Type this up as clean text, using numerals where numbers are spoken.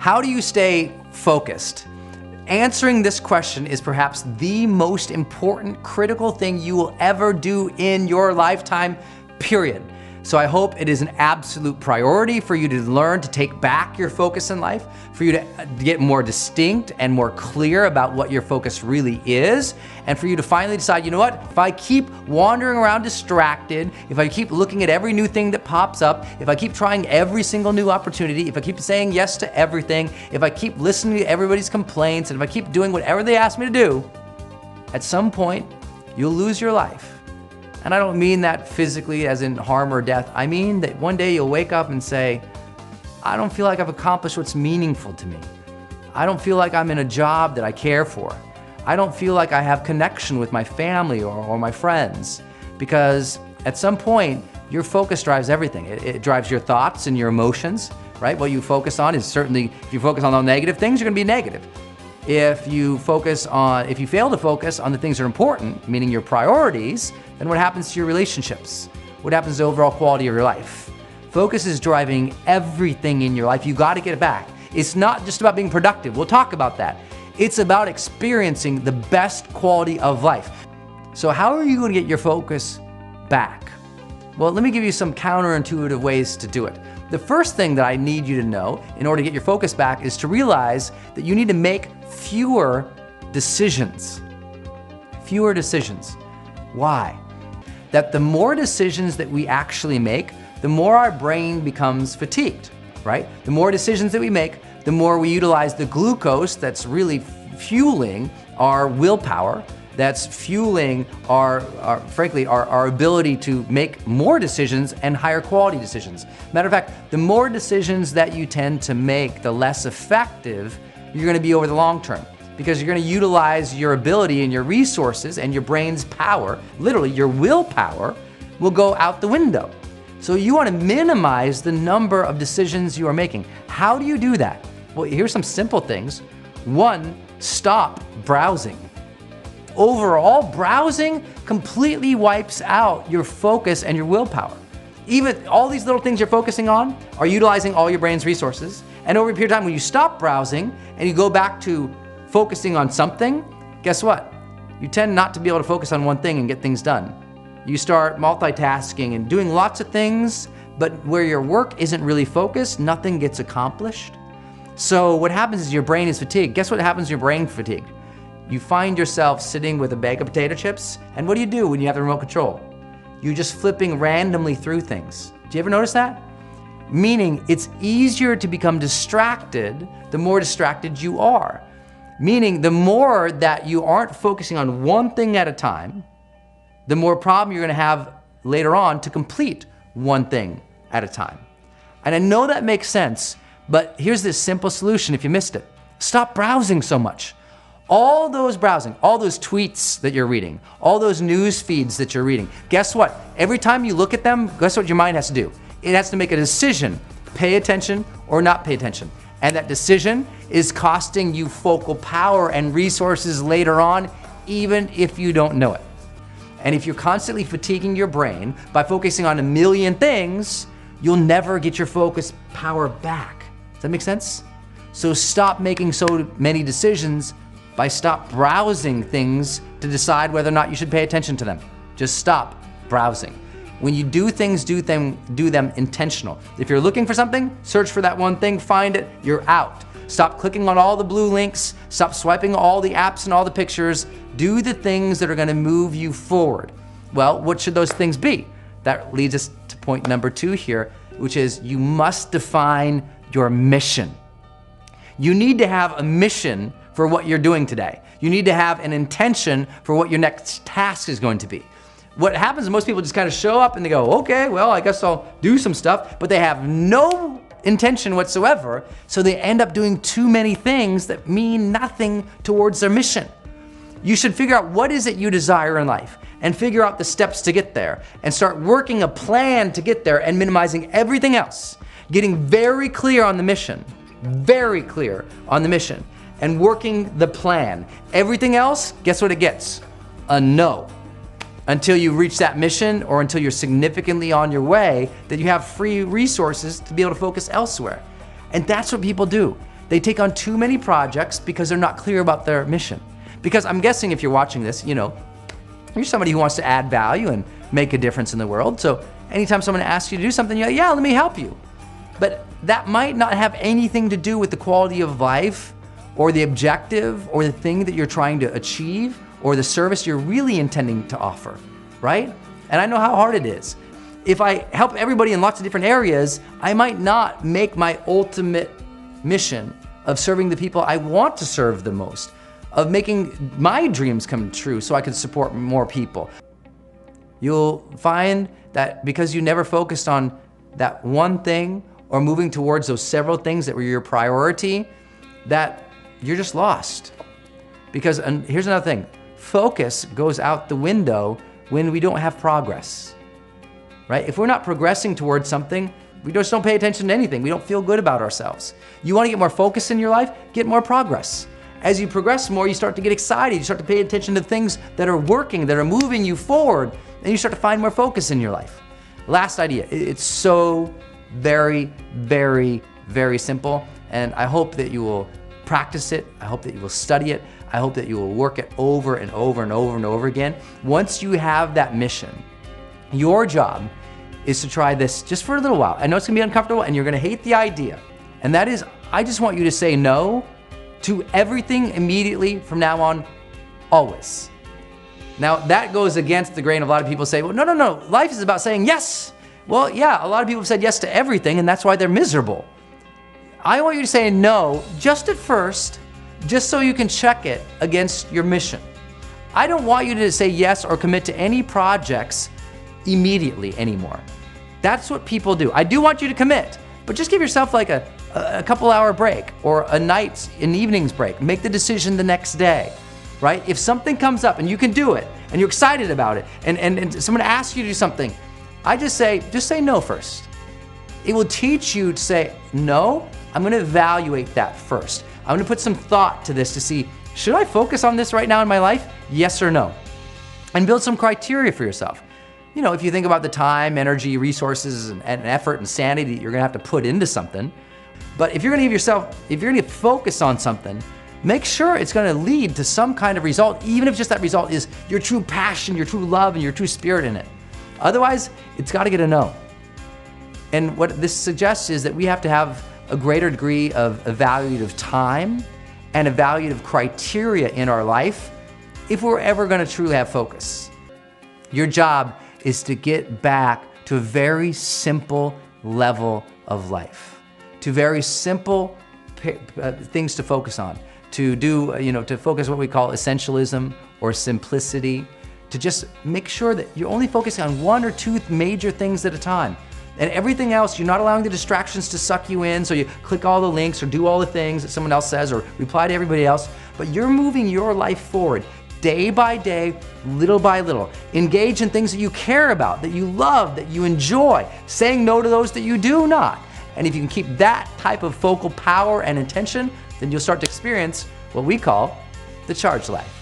How do you stay focused? Answering this question is perhaps the most important, critical thing you will ever do in your lifetime, period. So I hope it is an absolute priority for you to learn to take back your focus in life, for you to get more distinct and more clear about what your focus really is, and for you to finally decide, you know what, if I keep wandering around distracted, if I keep looking at every new thing that pops up, if I keep trying every single new opportunity, if I keep saying yes to everything, if I keep listening to everybody's complaints, and if I keep doing whatever they ask me to do, at some point, you'll lose your life. And I don't mean that physically as in harm or death. I mean that one day you'll wake up and say, I don't feel like I've accomplished what's meaningful to me. I don't feel like I'm in a job that I care for. I don't feel like I have connection with my family or my friends. Because at some point, your focus drives everything. It drives your thoughts and your emotions, right? What you focus on is certainly, if you focus on the negative things, you're gonna be negative. If you fail to focus on the things that are important, meaning your priorities, then what happens to your relationships? What happens to the overall quality of your life? Focus is driving everything in your life. You gotta get it back. It's not just about being productive. We'll talk about that. It's about experiencing the best quality of life. So how are you gonna get your focus back? Well, let me give you some counterintuitive ways to do it. The first thing that I need you to know in order to get your focus back is to realize that you need to make fewer decisions. Fewer decisions. Why? That the more decisions that we actually make, the more our brain becomes fatigued, right? The more decisions that we make, the more we utilize the glucose that's really fueling our willpower, that's fueling frankly, our ability to make more decisions and higher quality decisions. Matter of fact, the more decisions that you tend to make, the less effective you're gonna be over the long term, because you're gonna utilize your ability and your resources and your brain's power, literally your willpower, will go out the window. So you wanna minimize the number of decisions you are making. How do you do that? Well, here's some simple things. One, stop browsing. Overall, browsing completely wipes out your focus and your willpower. Even all these little things you're focusing on are utilizing all your brain's resources. And over a period of time, when you stop browsing and you go back to focusing on something, guess what? You tend not to be able to focus on one thing and get things done. You start multitasking and doing lots of things, but where your work isn't really focused, nothing gets accomplished. So what happens is your brain is fatigued. Guess what happens when your brain fatigued? You find yourself sitting with a bag of potato chips, and what do when you have the remote control? You're just flipping randomly through things. Do you ever notice that? Meaning it's easier to become distracted the more distracted you are. Meaning the more that you aren't focusing on one thing at a time, the more problem you're gonna have later on to complete one thing at a time. And I know that makes sense, but here's this simple solution if you missed it. Stop browsing so much. All those browsing, all those tweets that you're reading, all those news feeds that you're reading, guess what? Every time you look at them, guess what your mind has to do? It has to make a decision, pay attention or not pay attention. And that decision is costing you focal power and resources later on, even if you don't know it. And if you're constantly fatiguing your brain by focusing on a million things, you'll never get your focus power back. Does that make sense? So stop making so many decisions by stop browsing things to decide whether or not you should pay attention to them. Just stop browsing. When you do things, do them intentional. If you're looking for something, search for that one thing, find it, you're out. Stop clicking on all the blue links, stop swiping all the apps and all the pictures. Do the things that are gonna move you forward. Well, what should those things be? That leads us to point number 2 here, which is you must define your mission. You need to have a mission for what you're doing today. You need to have an intention for what your next task is going to be. What happens is most people just kind of show up and they go, okay, well, I guess I'll do some stuff, but they have no intention whatsoever, so they end up doing too many things that mean nothing towards their mission. You should figure out what is it you desire in life and figure out the steps to get there and start working a plan to get there and minimizing everything else. Getting very clear on the mission, and working the plan. Everything else, guess what it gets? A no. Until you reach that mission or until you're significantly on your way, that you have free resources to be able to focus elsewhere. And that's what people do. They take on too many projects because they're not clear about their mission. Because I'm guessing if you're watching this, you're somebody who wants to add value and make a difference in the world. So anytime someone asks you to do something, you're like, yeah, let me help you. But that might not have anything to do with the quality of life or the objective or the thing that you're trying to achieve or the service you're really intending to offer, right? And I know how hard it is. If I help everybody in lots of different areas, I might not make my ultimate mission of serving the people I want to serve the most, of making my dreams come true so I can support more people. You'll find that because you never focused on that one thing or moving towards those several things that were your priority, that you're just lost. Because, and here's another thing, focus goes out the window when we don't have progress, right? If we're not progressing towards something, we just don't pay attention to anything. We don't feel good about ourselves. You want to get more focus in your life? Get more progress. As you progress more, you start to get excited. You start to pay attention to things that are working, that are moving you forward, and you start to find more focus in your life. Last idea, it's so very, very, very simple, and I hope that you will practice it. I hope that you will study it. I hope that you will work it over and over and over and over again. Once you have that mission, your job is to try this just for a little while. I know it's gonna be uncomfortable and you're gonna hate the idea. And that is, I just want you to say no to everything immediately from now on, always. Now that goes against the grain of a lot of people say, well, no, life is about saying yes. Well, yeah, a lot of people have said yes to everything and that's why they're miserable. I want you to say no, just at first, just so you can check it against your mission. I don't want you to say yes or commit to any projects immediately anymore. That's what people do. I do want you to commit, but just give yourself like a couple hour break or an evening's break. Make the decision the next day, right? If something comes up and you can do it and you're excited about it and someone asks you to do something, I just say no first. It will teach you to say, no, I'm gonna evaluate that first. I'm gonna put some thought to this to see, should I focus on this right now in my life? Yes or no? And build some criteria for yourself. If you think about the time, energy, resources, and effort and sanity that you're gonna have to put into something, but if you're gonna focus on something, make sure it's gonna lead to some kind of result, even if just that result is your true passion, your true love, and your true spirit in it. Otherwise, it's gotta get a no. And what this suggests is that we have to have a greater degree of evaluative time and evaluative criteria in our life if we're ever gonna truly have focus. Your job is to get back to a very simple level of life, to very simple things to focus on, to do, to focus what we call essentialism or simplicity, to just make sure that you're only focusing on one or two major things at a time. And everything else, you're not allowing the distractions to suck you in, so you click all the links or do all the things that someone else says or reply to everybody else, but you're moving your life forward day by day, little by little. Engage in things that you care about, that you love, that you enjoy, saying no to those that you do not. And if you can keep that type of focal power and intention, then you'll start to experience what we call the charged life.